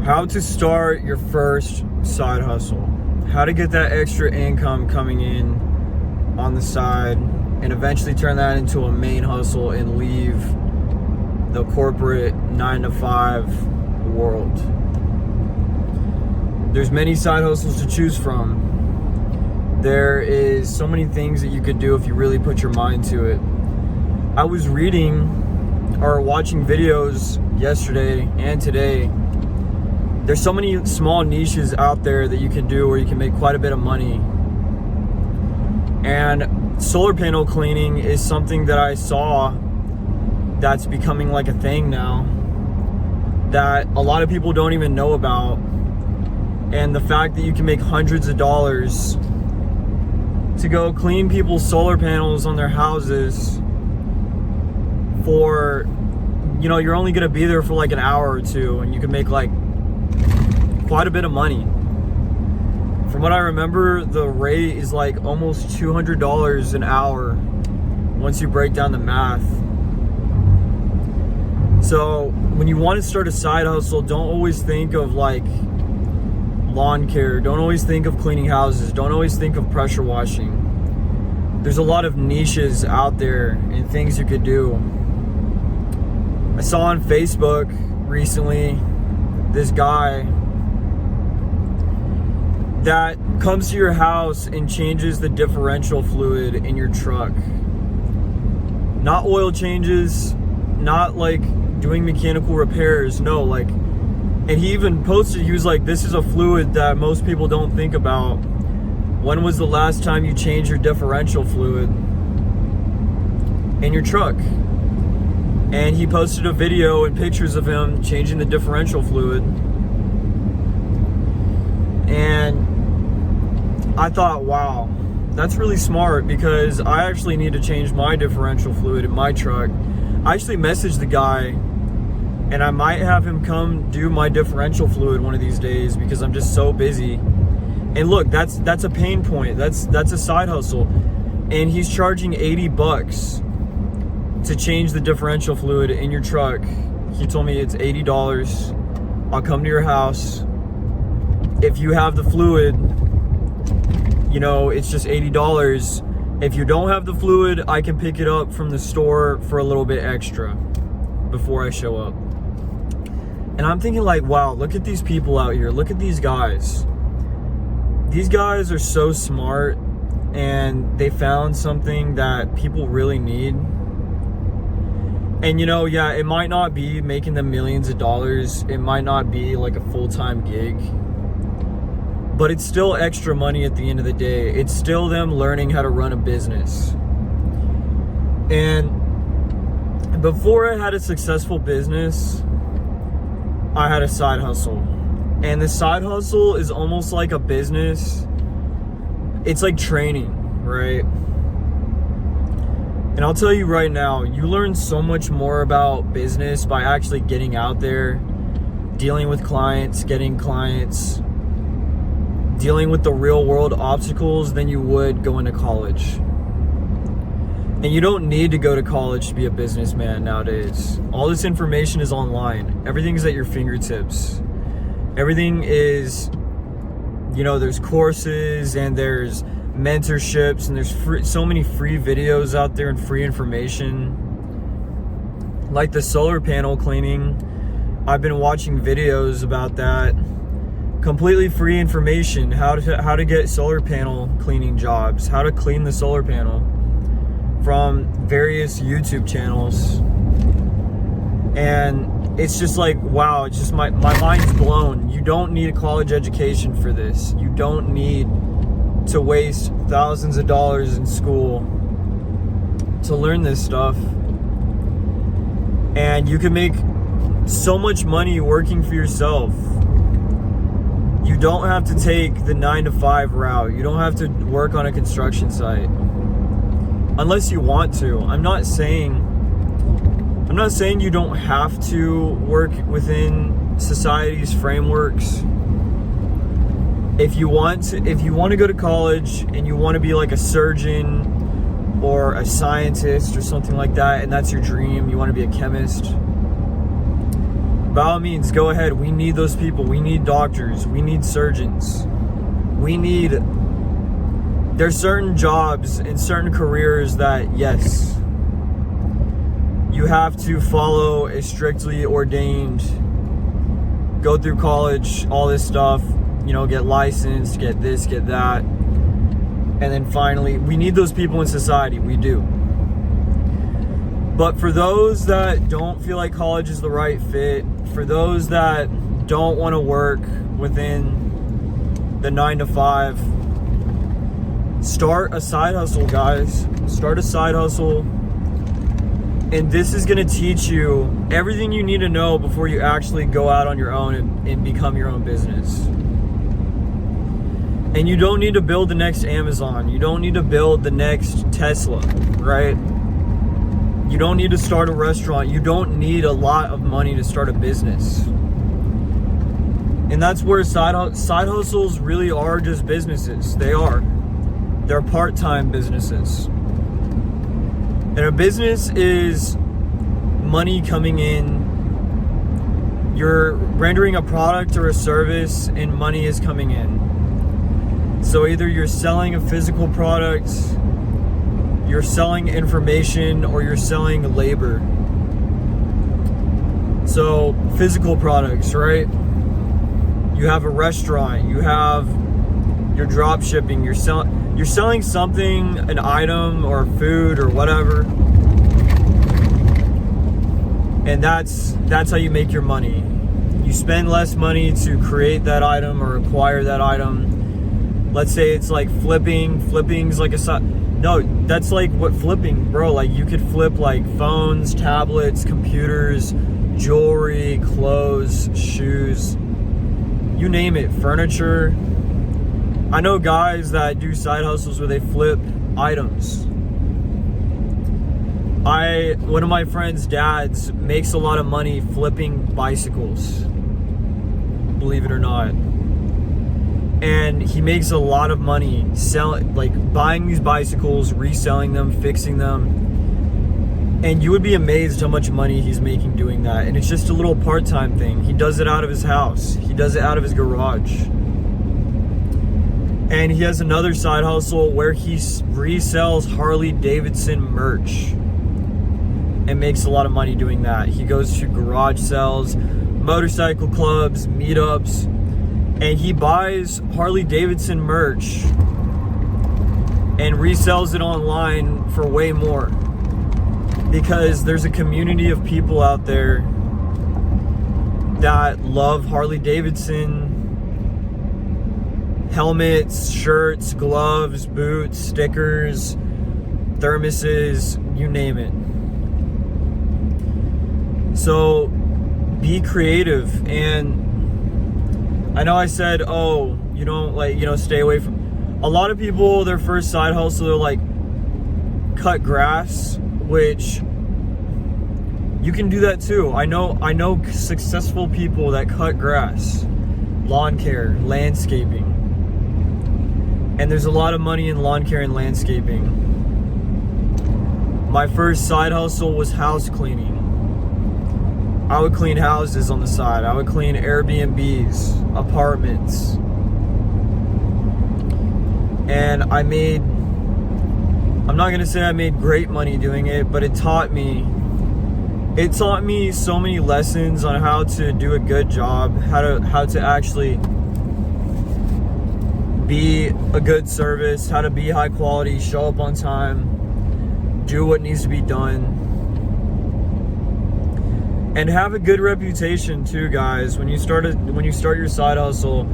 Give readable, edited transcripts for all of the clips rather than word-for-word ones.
How to start your first side hustle. How to get that extra income coming in on the side and eventually turn that into a main hustle and leave the corporate 9-to-5 world. There's many side hustles to choose from. There is so many things that you could do if you really put your mind to it. I was reading or watching videos yesterday and today. There's so many small niches out there that you can do where you can make quite a bit of money. And solar panel cleaning is something that I saw that's becoming like a thing now that a lot of people don't even know about. And the fact that you can make hundreds of dollars to go clean people's solar panels on their houses for, you know, you're only gonna be there for like an hour or two and you can make like quite a bit of money. From what I remember, the rate is like almost $200 an hour once you break down the math. So when you want to start a side hustle, don't always think of like lawn care. Don't always think of cleaning houses. Don't always think of pressure washing. There's a lot of niches out there and things you could do. I saw on Facebook recently this guy that comes to your house and changes the differential fluid in your truck. Not oil changes, not like doing mechanical repairs, no, like, and he even posted, he was like, this is a fluid that most people don't think about. When was the last time you changed your differential fluid in your truck? And he posted a video and pictures of him changing the differential fluid. And I thought, wow, that's really smart, because I actually need to change my differential fluid in my truck. I actually messaged the guy and I might have him come do my differential fluid one of these days because I'm just so busy. And look, that's a pain point. That's a side hustle. And he's charging $80 to change the differential fluid in your truck. He told me it's $80. I'll come to your house. If you have the fluid, you know, it's just $80. If you don't have the fluid, I can pick it up from the store for a little bit extra before I show up. And I'm thinking like, wow, look at these people out here. Look at these guys. These guys are so smart, and they found something that people really need. And you know, yeah, it might not be making them millions of dollars. It might not be like a full-time gig. But it's still extra money at the end of the day. It's still them learning how to run a business. And before I had a successful business, I had a side hustle. And the side hustle is almost like a business. It's like training, right? And I'll tell you right now, you learn so much more about business by actually getting out there, dealing with clients, getting clients, dealing with the real world obstacles than you would going to college. And you don't need to go to college to be a businessman nowadays. All this information is online. Everything's at your fingertips. Everything is, you know, there's courses and there's mentorships and there's so many free videos out there and free information. Like the solar panel cleaning, I've been watching videos about that. Completely free information, how to get solar panel cleaning jobs, how to clean the solar panel from various YouTube channels. And it's just like, wow, it's just my mind's blown. You don't need a college education for this. You don't need to waste thousands of dollars in school to learn this stuff. And you can make so much money working for yourself. You don't have to take the 9-to-5 route. You don't have to work on a construction site unless you want to. I'm not saying you don't have to work within society's frameworks. If you want to go to college and you want to be like a surgeon or a scientist or something like that, and that's your dream, you want to be a chemist, by all means, go ahead. We need those people. We need doctors. We need surgeons. There's certain jobs and certain careers that, yes, you have to follow a strictly ordained, go through college, all this stuff, get licensed, get this, get that. And then finally, we need those people in society. We do. But for those that don't feel like college is the right fit, for those that don't want to work within the 9 to 5, start a side hustle, guys. Start a side hustle. And this is going to teach you everything you need to know before you actually go out on your own and become your own business. And you don't need to build the next Amazon. You don't need to build the next Tesla, right? You don't need to start a restaurant. You don't need a lot of money to start a business. And that's where side hustles really are just businesses. They're part-time businesses. And a business is money coming in. You're rendering a product or a service and money is coming in. So either you're selling a physical product, you're selling information, or you're selling labor. So physical products, right? You have a restaurant, you're drop shipping, you're selling something, an item or food or whatever. And that's how you make your money. You spend less money to create that item or acquire that item. Let's say it's like flipping. Flipping's like no, that's like what flipping, bro. Like you could flip like phones, tablets, computers, jewelry, clothes, shoes, you name it, furniture. I know guys that do side hustles where they flip items. One of my friend's dads makes a lot of money flipping bicycles, believe it or not. And he makes a lot of money buying these bicycles, reselling them, fixing them. And you would be amazed how much money he's making doing that. And it's just a little part-time thing. He does it out of his house. He does it out of his garage. And he has another side hustle where he resells Harley Davidson merch and makes a lot of money doing that. He goes to garage sales, motorcycle clubs, meetups, and he buys Harley Davidson merch and resells it online for way more, because there's a community of people out there that love Harley Davidson helmets, shirts, gloves, boots, stickers, thermoses, you name it. So be creative. And I know I said, stay away from. A lot of people, their first side hustle, they're like, cut grass, which you can do that too. I know successful people that cut grass, lawn care, landscaping. And there's a lot of money in lawn care and landscaping. My first side hustle was house cleaning. I would clean houses on the side. I would clean Airbnbs, apartments. And I'm not gonna say I made great money doing it, but it taught me so many lessons on how to do a good job, how to actually be a good service, how to be high quality, show up on time, do what needs to be done. And have a good reputation too, guys. When you start your side hustle,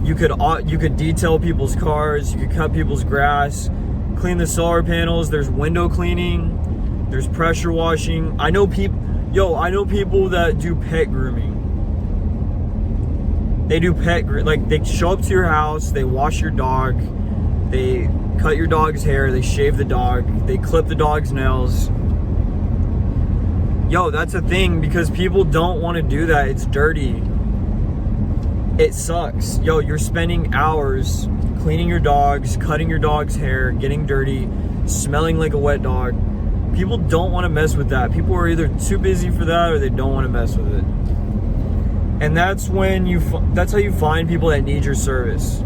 you could detail people's cars, you could cut people's grass, clean the solar panels. There's window cleaning, there's pressure washing. I know people that do pet grooming. They do they show up to your house, they wash your dog, they cut your dog's hair, they shave the dog, they clip the dog's nails. That's a thing, because people don't want to do that. It's dirty. It sucks. You're spending hours cleaning your dogs, cutting your dog's hair, getting dirty, smelling like a wet dog. People don't want to mess with that. People are either too busy for that or they don't want to mess with it. And that's how you find people that need your service.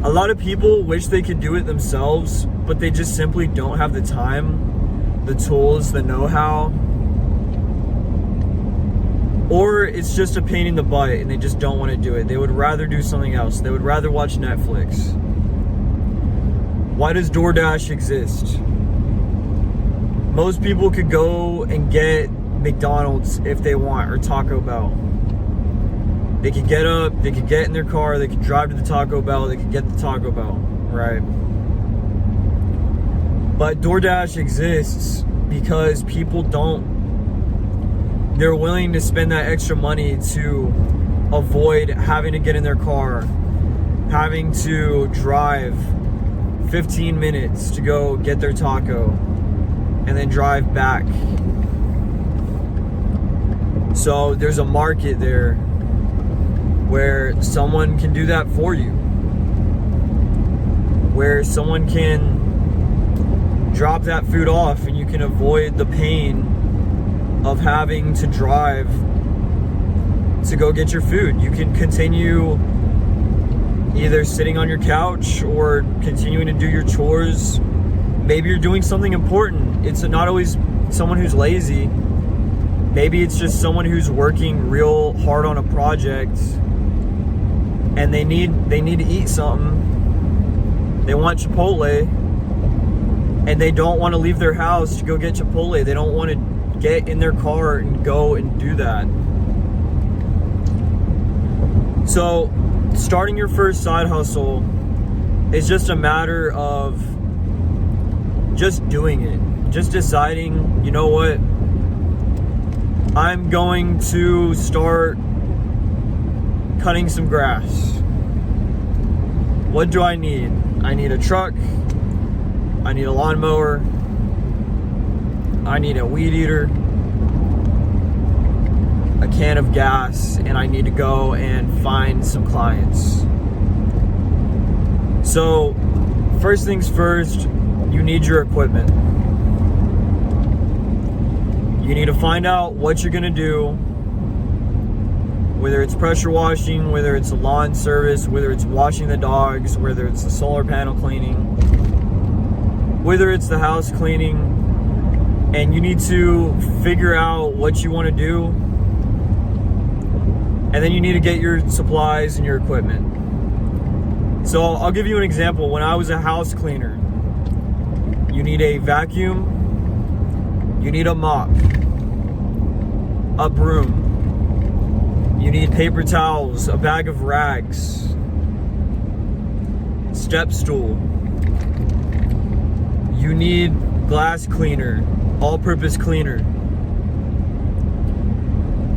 A lot of people wish they could do it themselves, but they just simply don't have the time, the tools, the know-how. Or it's just a pain in the butt and they just don't want to do it. They would rather do something else. They would rather watch Netflix. Why does DoorDash exist? Most people could go and get McDonald's if they want, or Taco Bell. They could get up, they could get in their car, they could drive to the Taco Bell, they could get the Taco Bell, right? But DoorDash exists because people they're willing to spend that extra money to avoid having to get in their car, having to drive 15 minutes to go get their taco, and then drive back. So there's a market there where someone can do that for you, where someone can drop that food off and you can avoid the pain of having to drive to go get your food. You can continue either sitting on your couch or continuing to do your chores. Maybe you're doing something important. It's not always someone who's lazy. Maybe it's just someone who's working real hard on a project and they need to eat something. They want Chipotle and they don't want to leave their house to go get Chipotle. They don't want to get in their car and go and do that. So starting your first side hustle is just a matter of just doing it. Just deciding, you know what? I'm going to start cutting some grass. What do I need? I need a truck. I need a lawnmower. I need a weed eater. A can of gas. And I need to go and find some clients. So, first things first, you need your equipment. You need to find out what you're gonna do, whether it's pressure washing, whether it's a lawn service, whether it's washing the dogs, whether it's the solar panel cleaning, whether it's the house cleaning, and you need to figure out what you want to do, and then you need to get your supplies and your equipment. So I'll give you an example. When I was a house cleaner, you need a vacuum, you need a mop, a broom, you need paper towels, a bag of rags, step stool, you need glass cleaner, all-purpose cleaner,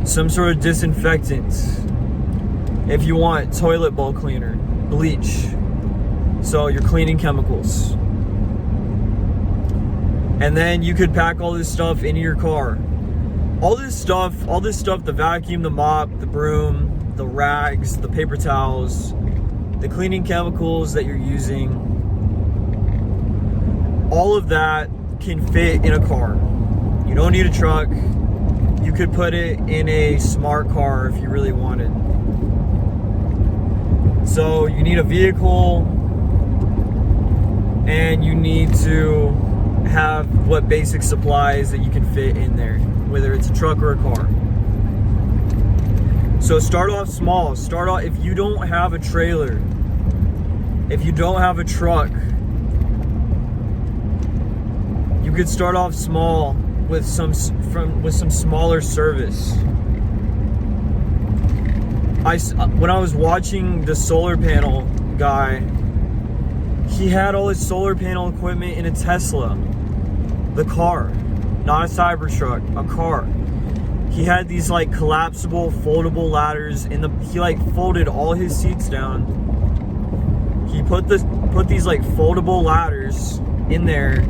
some sort of disinfectant, if you want, toilet bowl cleaner, bleach, so your cleaning chemicals. And then you could pack all this stuff into your car. All this stuff, the vacuum, the mop, the broom, the rags, the paper towels, the cleaning chemicals that you're using, all of that can fit in a car. You don't need a truck. You could put it in a smart car if you really wanted. So you need a vehicle and you need to have what basic supplies that you can fit in there, whether it's a truck or a car. So start off small. Start off, if you don't have a trailer, if you don't have a truck, you could start off small with some smaller service. When I was watching the solar panel guy, he had all his solar panel equipment in a Tesla, the car, not a Cybertruck, a car. He had these like collapsible, foldable ladders he like folded all his seats down. He put these like foldable ladders in there.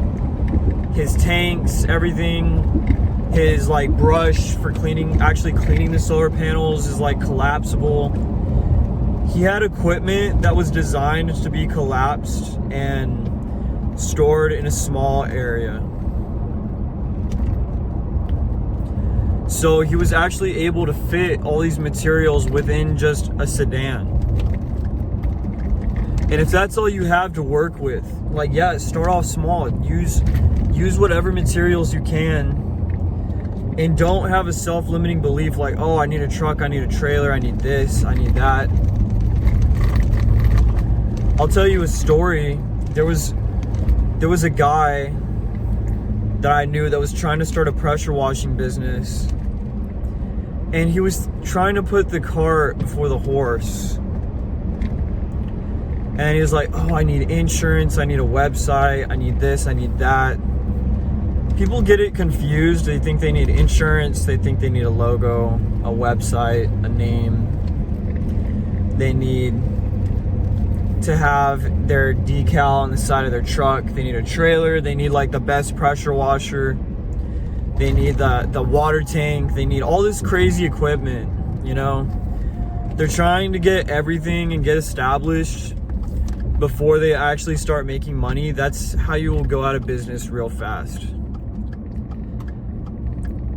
His tanks, everything, his like brush for actually cleaning the solar panels is like collapsible. He had equipment that was designed to be collapsed and stored in a small area. So he was actually able to fit all these materials within just a sedan. And if that's all you have to work with, like, yeah, start off small. Use whatever materials you can. And don't have a self-limiting belief like, oh, I need a truck, I need a trailer, I need this, I need that. I'll tell you a story. There was a guy that I knew that was trying to start a pressure washing business. And he was trying to put the cart before the horse. And he was like, oh, I need insurance, I need a website, I need this, I need that. People get it confused. They think they need insurance, they think they need a logo, a website, a name. They need to have their decal on the side of their truck. They need a trailer. They need like the best pressure washer. They need the water tank. They need all this crazy equipment, you know. They're trying to get everything and get established before they actually start making money. That's how you will go out of business real fast.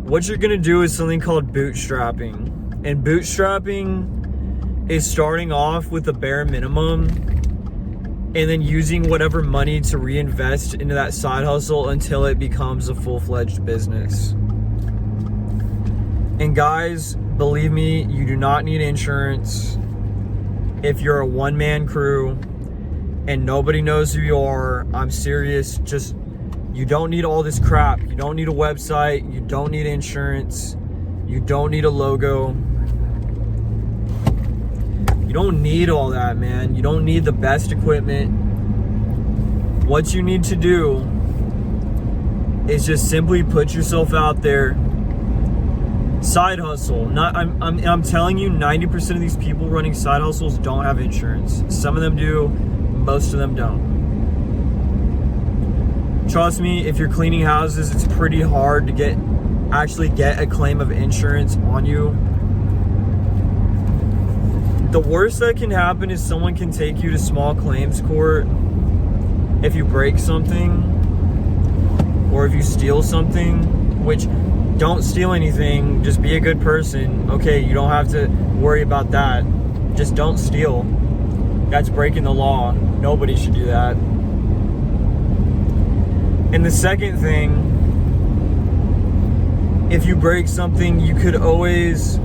What you're gonna do is something called bootstrapping. And bootstrapping is starting off with the bare minimum and then using whatever money to reinvest into that side hustle until it becomes a full-fledged business. And guys, believe me, you do not need insurance if you're a one-man crew and nobody knows who you are. I'm serious. Just, you don't need all this crap. You don't need a website. You don't need insurance. You don't need a logo. You don't need all that, man. You don't need the best equipment. What you need to do is just simply put yourself out there. Side hustle. I'm telling you, 90% of these people running side hustles don't have insurance. Some of them do, most of them don't. Trust me, if you're cleaning houses, it's pretty hard to actually get a claim of insurance on you. The worst that can happen is someone can take you to small claims court if you break something or if you steal something, which, don't steal anything, just be a good person. Okay, you don't have to worry about that. Just don't steal. That's breaking the law. Nobody should do that. And the second thing, if you break something, you could always,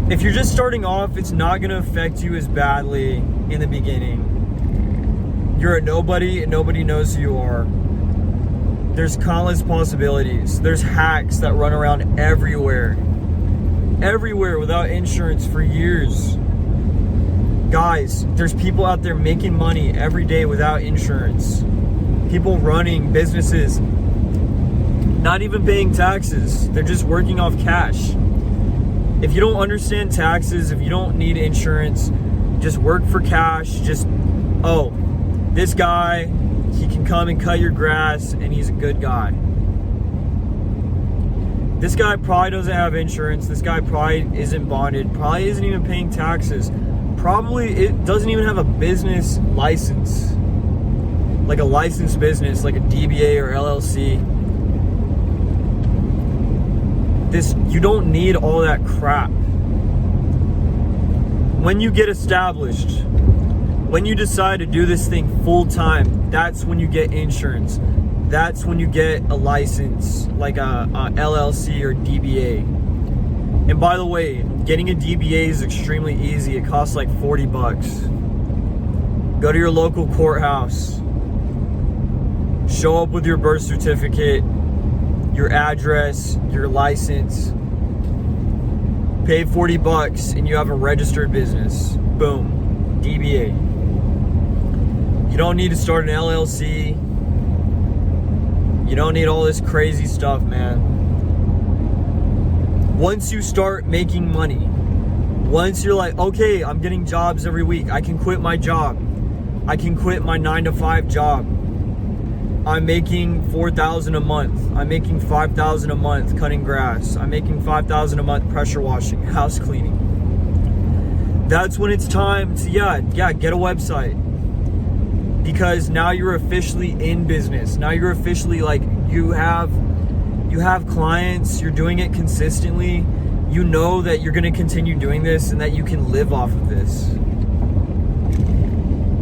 if you're just starting off, it's not going to affect you as badly in the beginning. You're a nobody and nobody knows who you are. There's countless possibilities. There's hacks that run around everywhere without insurance for years. Guys, there's people out there making money every day without insurance. People running businesses, not even paying taxes. They're just working off cash. If you don't understand taxes, if you don't need insurance, just work for cash. Just, oh, this guy, he can come and cut your grass and he's a good guy. This guy probably doesn't have insurance. This guy probably isn't bonded, probably isn't even paying taxes. Probably it doesn't even have a business license, like a licensed business, like a DBA or LLC. You don't need all that crap. When you get established, when you decide to do this thing full time, that's when you get insurance. That's when you get a license, like a LLC or DBA. And by the way, getting a DBA is extremely easy. It costs like $40. Go to your local courthouse. Show up with your birth certificate, your address, your license. Pay $40 and you have a registered business. Boom. DBA. You don't need to start an LLC. You don't need all this crazy stuff, man. Once you start making money, once you're like, okay, I'm getting jobs every week. I can quit my job. I can quit my 9-to-5 job. I'm making $4,000 a month. I'm making $5,000 a month cutting grass. I'm making $5,000 a month pressure washing, house cleaning. That's when it's time to, get a website. Because now you're officially in business. Now you're officially like, you have you have clients, you're doing it consistently, you know that you're going to continue doing this and that you can live off of this.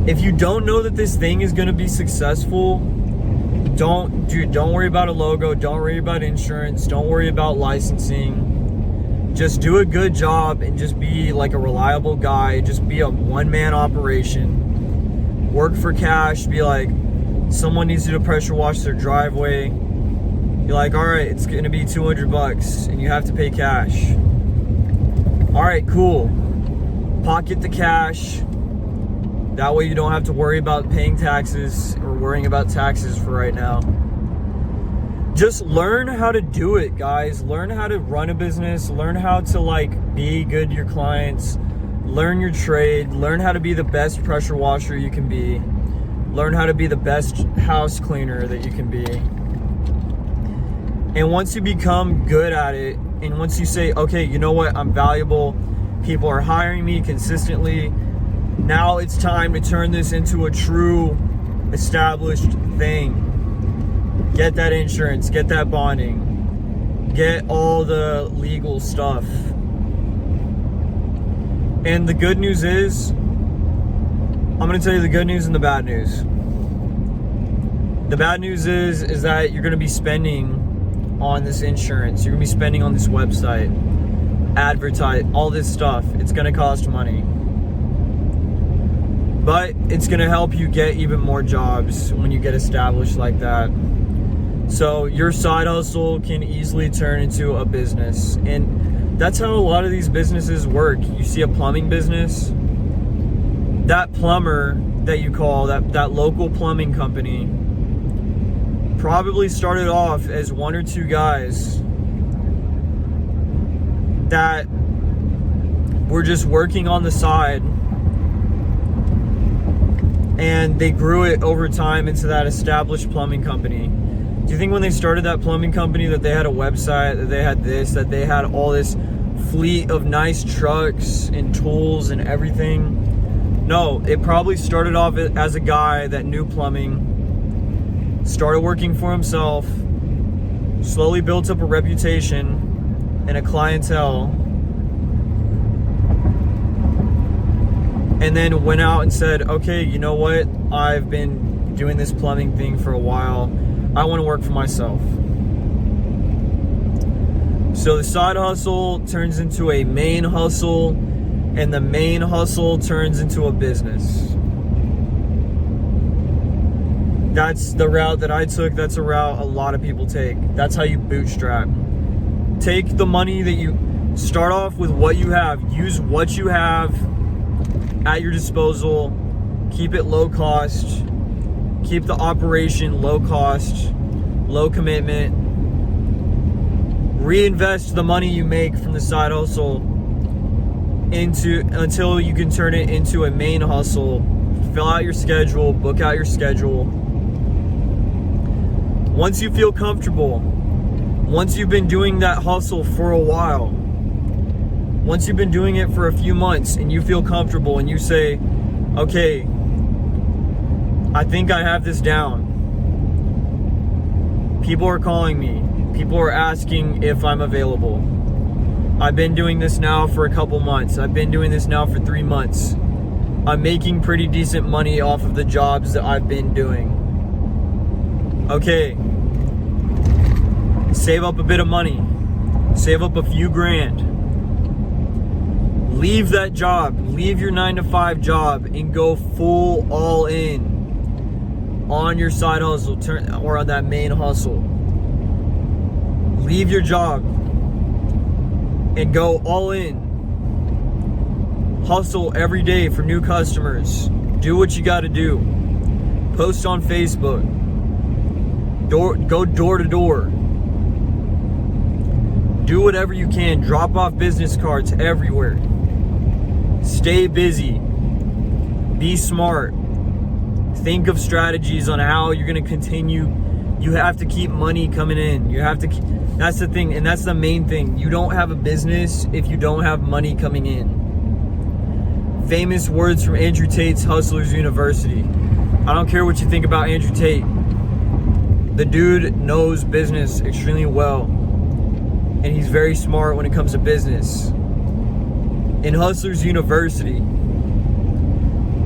If you don't know that this thing is going to be successful, don't worry about a logo, don't worry about insurance, don't worry about licensing. Just do a good job and just be like a reliable guy. Just be a one-man operation. Work for cash. Be like, someone needs you to pressure wash their driveway. You're like, all right, it's going to be $200 and you have to pay cash. All right, cool. Pocket the cash. That way you don't have to worry about paying taxes or worrying about taxes for right now. Just learn how to do it, guys. Learn how to run a business. Learn how to like be good to your clients. Learn your trade. Learn how to be the best pressure washer you can be. Learn how to be the best house cleaner that you can be. And once you become good at it, and once you say, okay, you know what, I'm valuable, people are hiring me consistently, now it's time to turn this into a true established thing. Get that insurance, get that bonding, get all the legal stuff. And the good news is, I'm going to tell you the good news and the bad news. The bad news is that you're going to be spending on this insurance. You're going to be spending on this website, advertise, all this stuff. It's going to cost money. But it's going to help you get even more jobs when you get established like that. So your side hustle can easily turn into a business. And that's how a lot of these businesses work. You see a plumbing business, that plumber that you call, that local plumbing company, probably started off as one or two guys that were just working on the side, and they grew it over time into that established plumbing company. Do you think when they started that plumbing company that they had a website, that they had this, that they had all this fleet of nice trucks and tools and everything? No, it probably started off as a guy that knew plumbing, started working for himself, slowly built up a reputation and a clientele, and then went out and said, okay, you know what? I've been doing this plumbing thing for a while. I want to work for myself. So the side hustle turns into a main hustle, and the main hustle turns into a business. That's the route that I took. That's a route a lot of people take. That's how you bootstrap. Take the money that you start off with, what you have. Use what you have at your disposal. Keep it low cost. Keep the operation low cost, low commitment. Reinvest the money you make from the side hustle until you can turn it into a main hustle. Fill out your schedule, book out your schedule. Once you feel comfortable, once you've been doing that hustle for a while, once you've been doing it for a few months and you feel comfortable and you say, okay, I think I have this down. People are calling me. People are asking if I'm available. I've been doing this now for a couple months. I've been doing this now for 3 months. I'm making pretty decent money off of the jobs that I've been doing. Okay. Save up a bit of money. Save up a few grand. Leave that job. Leave your 9-to-5 job and go full all in on your side hustle or on that main hustle. Leave your job and go all in. Hustle every day for new customers. Do what you got to do. Post on Facebook. Go door to door. Do whatever you can. Drop off business cards everywhere. Stay busy. Be smart. Think of strategies on how you're going to continue. You have to keep money coming in. You have to that's the thing, and that's the main thing. You don't have a business if you don't have money coming in. Famous words from Andrew Tate's Hustlers University. I don't care what you think about Andrew Tate. The dude knows business extremely well, and he's very smart when it comes to business. In Hustlers University,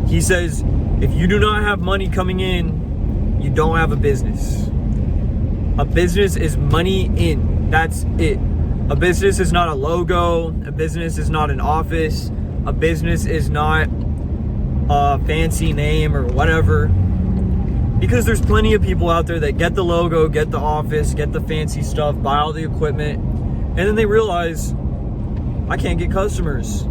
he says, if you do not have money coming in, you don't have a business. A business is money in. That's it. A business is not a logo. A business is not an office. A business is not a fancy name or whatever. Because there's plenty of people out there that get the logo, get the office, get the fancy stuff, buy all the equipment, and then they realize, I can't get customers.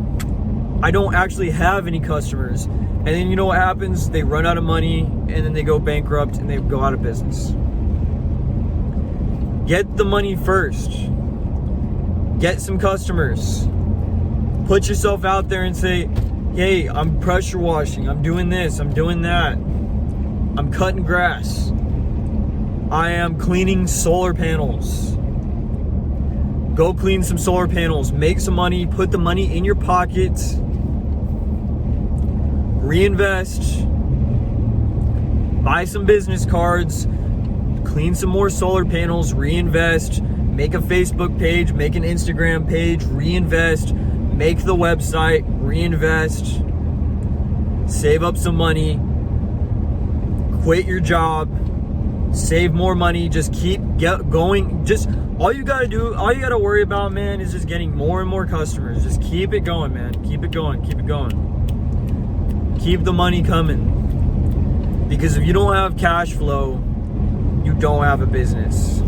I don't actually have any customers. And then you know what happens? They run out of money, and then they go bankrupt, and they go out of business. Get the money first. Get some customers. Put yourself out there and say, hey, I'm pressure washing. I'm doing this. I'm doing that. I'm cutting grass. I am cleaning solar panels. Go clean some solar panels. Make some money. Put the money in your pocket. Reinvest. Buy some business cards. Clean some more solar panels. Reinvest. Make a Facebook page. Make an Instagram page. Reinvest. Make the website. Reinvest. Save up some money. Quit your job. Save more money. Just keep going. Just all you gotta worry about, man, is just getting more and more customers. Just keep it going, man. Keep it going. Keep it going. Keep the money coming. Because if you don't have cash flow, you don't have a business.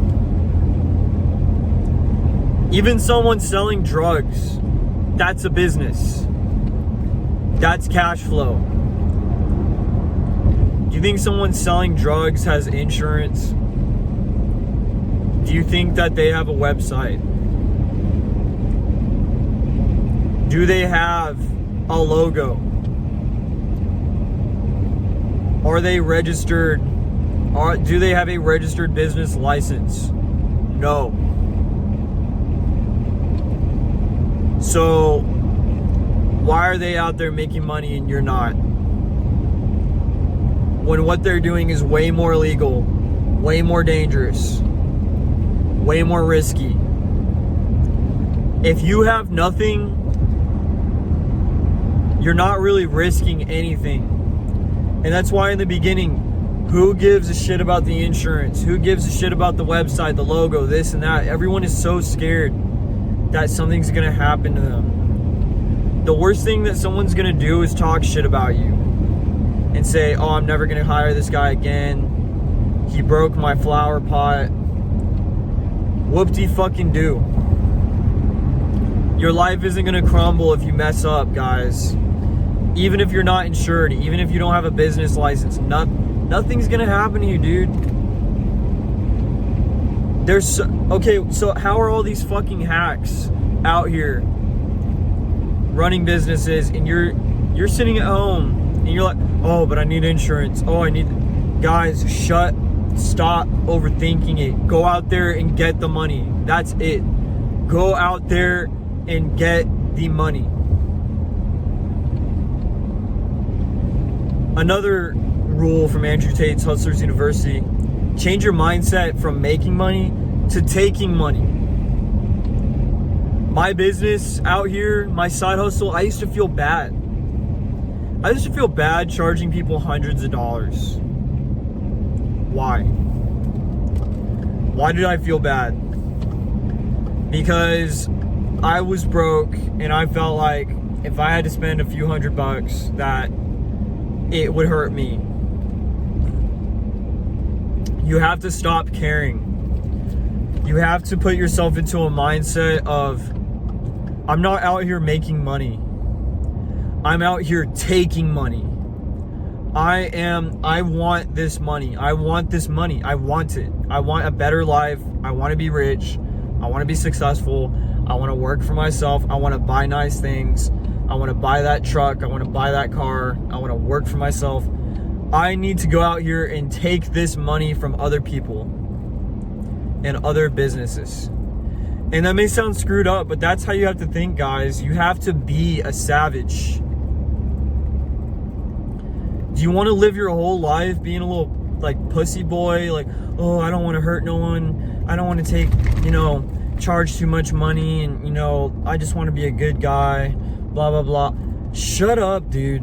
Even someone selling drugs, that's a business. That's cash flow. Do you think someone selling drugs has insurance? Do you think that they have a website? Do they have a logo? Are they registered? Do they have a registered business license? No. So why are they out there making money and you're not? When what they're doing is way more illegal, way more dangerous, way more risky. If you have nothing, you're not really risking anything. And that's why in the beginning, who gives a shit about the insurance? Who gives a shit about the website, the logo, this and that? Everyone is so scared that something's gonna happen to them. The worst thing that someone's gonna do is talk shit about you and say, oh, I'm never gonna hire this guy again. He broke my flower pot. Whoop-de-fucking-do. Your life isn't gonna crumble if you mess up, guys. Even if you're not insured, even if you don't have a business license, nothing's gonna happen to you, dude. So how are all these fucking hacks out here running businesses, and you're sitting at home and you're like, oh, but I need insurance. Oh, guys, stop overthinking it. Go out there and get the money. That's it. Go out there and get the money. Another rule from Andrew Tate's Hustlers University: change your mindset from making money to taking money. My business out here, my side hustle, I used to feel bad. I used to feel bad charging people hundreds of dollars. Why? Why did I feel bad? Because I was broke and I felt like if I had to spend a few $100, that it would hurt me. You have to stop caring. You have to put yourself into a mindset of, I'm not out here making money. I'm out here taking money. I want this money. I want this money. I want it. I want a better life. I want to be rich. I want to be successful. I want to work for myself. I want to buy nice things. I want to buy that truck. I want to buy that car. I want to work for myself. I need to go out here and take this money from other people and other businesses. And that may sound screwed up, but that's how you have to think, guys. You have to be a savage. Do you want to live your whole life being a little like pussy boy, like, oh, I don't want to hurt no one. I don't want to take, charge too much money, and I just want to be a good guy, blah blah blah. Shut up, dude.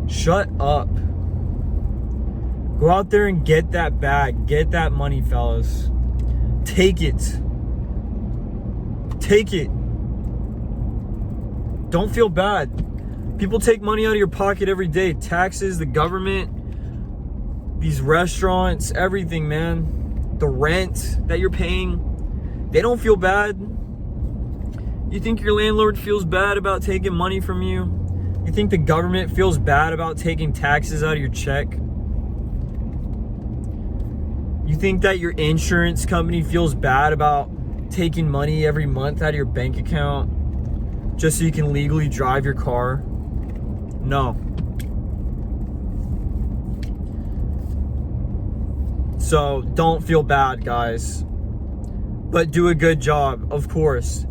Shut up. Go out there and get that bag, get that money, fellas. Take it. Take it. Don't feel bad. People take money out of your pocket every day. Taxes, the government, these restaurants, everything, man. The rent that you're paying, they don't feel bad. You think your landlord feels bad about taking money from you? You think the government feels bad about taking taxes out of your check? You think that your insurance company feels bad about taking money every month out of your bank account just so you can legally drive your car? No. So don't feel bad, guys. But do a good job, of course.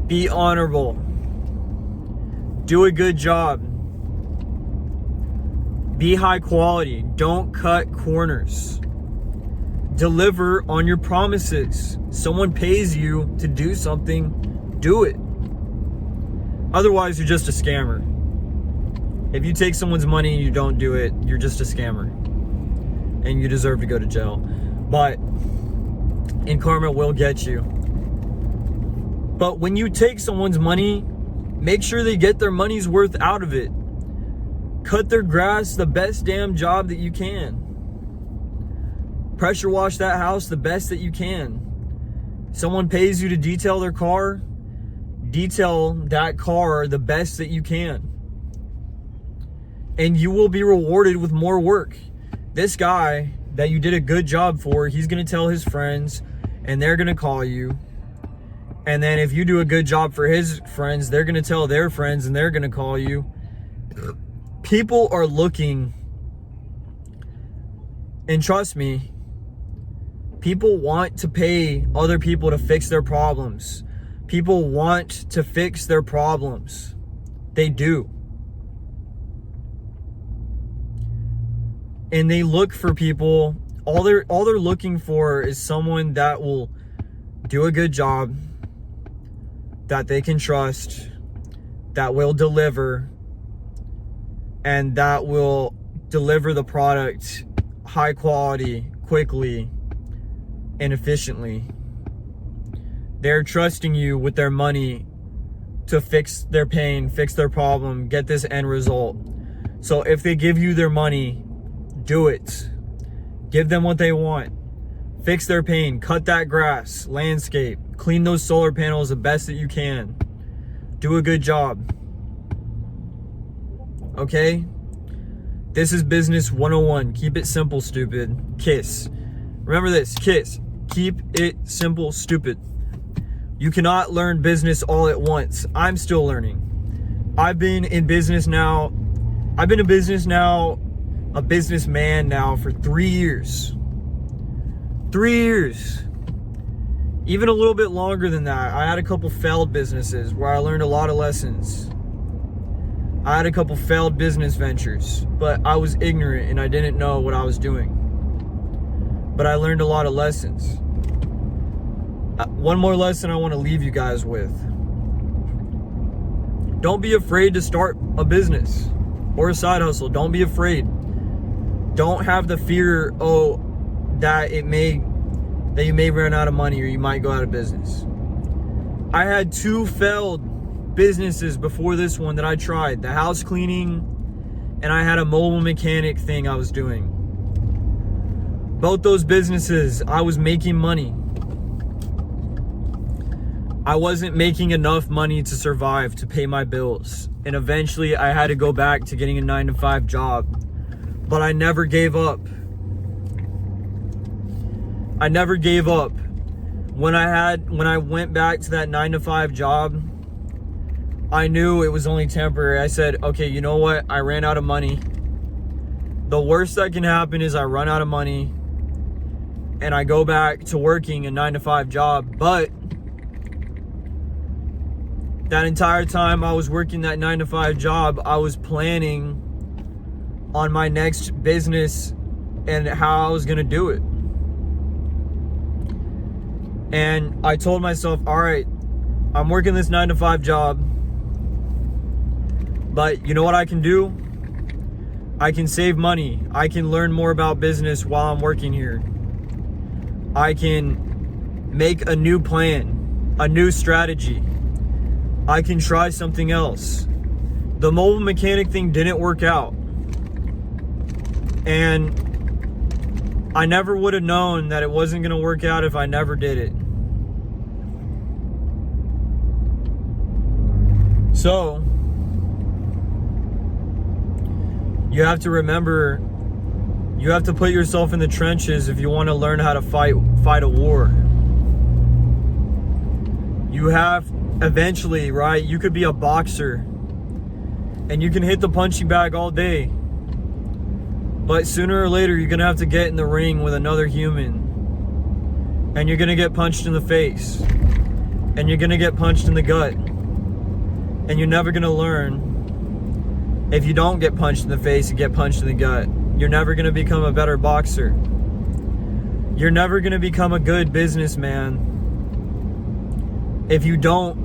Be honorable. Do a good job. Be high quality. Don't cut corners. Deliver on your promises. Someone pays you to do something, do it. Otherwise, you're just a scammer. If you take someone's money and you don't do it, you're just a scammer. And you deserve to go to jail. But, and karma will get you. But when you take someone's money, make sure they get their money's worth out of it. Cut their grass the best damn job that you can. Pressure wash that house the best that you can. Someone pays you to detail their car, detail that car the best that you can. And you will be rewarded with more work. This guy that you did a good job for, he's gonna tell his friends and they're gonna call you. And then if you do a good job for his friends, they're gonna tell their friends and they're gonna call you. People are looking, and trust me, people want to pay other people to fix their problems. People want to fix their problems. They do. And they look for people, all they're looking for is someone that will do a good job, that they can trust, that will deliver, and that will deliver the product high quality, quickly, and efficiently. They're trusting you with their money to fix their pain, fix their problem, get this end result. So if they give you their money, do it. Give them what they want. Fix their pain, cut that grass, landscape, clean those solar panels the best that you can. Do a good job. Okay? This is business 101. Keep it simple, stupid. KISS. Remember this, KISS. Keep it simple, stupid. You cannot learn business all at once. I'm still learning. I've been a businessman now for 3 years. 3 years. Even a little bit longer than that. I had a couple failed businesses where I learned a lot of lessons. I had a couple failed business ventures, but I was ignorant and I didn't know what I was doing. But I learned a lot of lessons. One more lesson I want to leave you guys with. Don't be afraid to start a business or a side hustle. Don't be afraid. Don't have the fear, that you may run out of money or you might go out of business. I had 2 failed businesses before this one that I tried. The house cleaning, and I had a mobile mechanic thing I was doing. Both those businesses, I was making money. I wasn't making enough money to survive, to pay my bills. And eventually I had to go back to getting a 9-to-5 job. But I never gave up. I never gave up. When I went back to that 9-to-5 job, I knew it was only temporary. I said, okay, you know what? I ran out of money. The worst that can happen is I run out of money and I go back to working a 9-to-5 job. But that entire time I was working that 9-to-5 job, I was planning on my next business and how I was gonna do it. And I told myself, all right, I'm working this 9-to-5 job, but you know what I can do? I can save money. I can learn more about business while I'm working here. I can make a new plan, a new strategy. I can try something else. The mobile mechanic thing didn't work out. And I never would have known that it wasn't going to work out if I never did it. So, you have to remember, you have to put yourself in the trenches if you want to learn how to fight a war. You have eventually, right? You could be a boxer and you can hit the punching bag all day. But sooner or later, you're going to have to get in the ring with another human. And you're going to get punched in the face. And you're going to get punched in the gut. And you're never going to learn. If you don't get punched in the face and get punched in the gut, you're never going to become a better boxer. You're never going to become a good businessman if you don't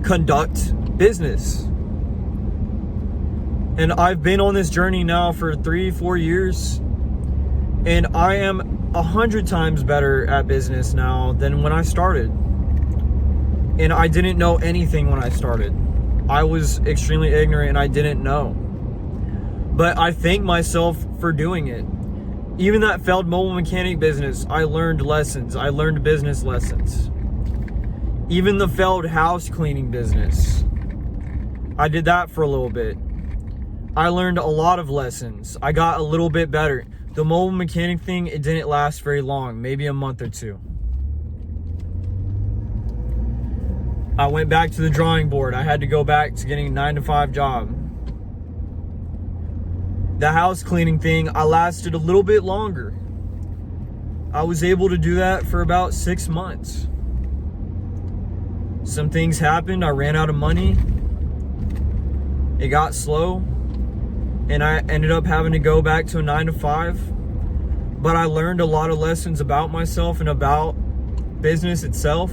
conduct business. And I've been on this journey now for 3-4 years, and I am 100 times better at business now than when I started. And I didn't know anything when I started. I was extremely ignorant and I didn't know. But I thank myself for doing it. Even that failed mobile mechanic business, I learned lessons. I learned business lessons. Even the failed house cleaning business, I did that for a little bit. I learned a lot of lessons. I got a little bit better. The mobile mechanic thing, it didn't last very long, maybe a month or two. I went back to the drawing board. I had to go back to getting a 9-to-5 job. The house cleaning thing, I lasted a little bit longer. I was able to do that for about 6 months. Some things happened. I ran out of money. It got slow. And I ended up having to go back to a 9-to-5. But I learned a lot of lessons about myself and about business itself.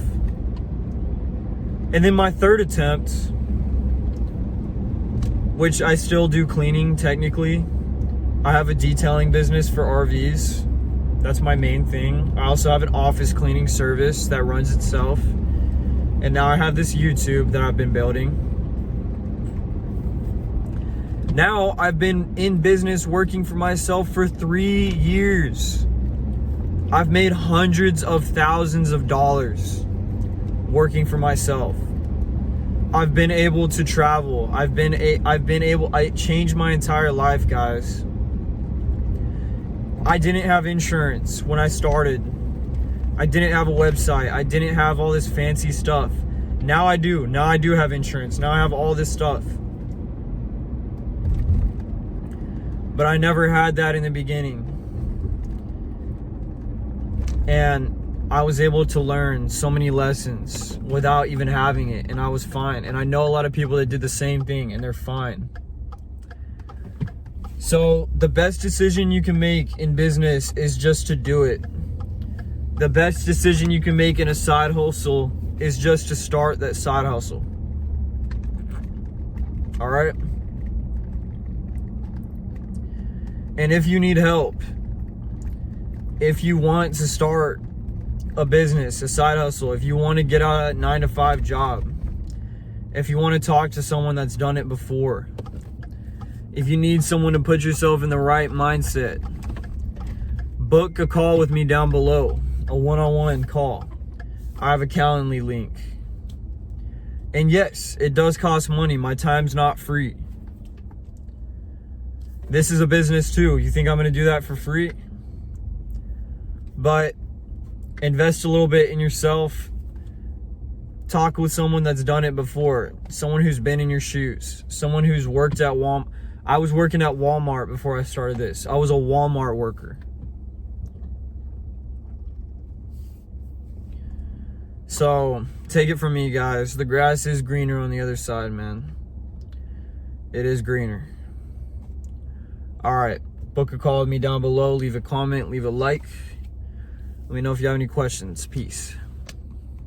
And then my third attempt, which I still do cleaning technically. I have a detailing business for RVs. That's my main thing. I also have an office cleaning service that runs itself. And now I have this YouTube that I've been building. Now I've been in business working for myself for 3 years. I've made hundreds of thousands of dollars working for myself. I've been able to travel. I changed my entire life, guys. I didn't have insurance when I started. I didn't have a website. I didn't have all this fancy stuff. Now I do. Now I do have insurance. Now I have all this stuff. But I never had that in the beginning. And I was able to learn so many lessons without even having it, and I was fine. And I know a lot of people that did the same thing and they're fine. So the best decision you can make in business is just to do it. The best decision you can make in a side hustle is just to start that side hustle. All right? And if you need help, if you want to start a business, a side hustle, if you want to get out of that 9-to-5 job, if you want to talk to someone that's done it before, if you need someone to put yourself in the right mindset, book a call with me down below, a one-on-one call. I have a Calendly link. And yes, it does cost money. My time's not free. This is a business too. You think I'm going to do that for free? But invest a little bit in yourself. Talk with someone that's done it before. Someone who's been in your shoes. Someone who's worked at Walmart. I was working at Walmart before I started this. I was a Walmart worker. So, take it from me, guys. The grass is greener on the other side, man. It is greener. All right. Book a call with me down below. Leave a comment, leave a like. Let me know if you have any questions. Peace.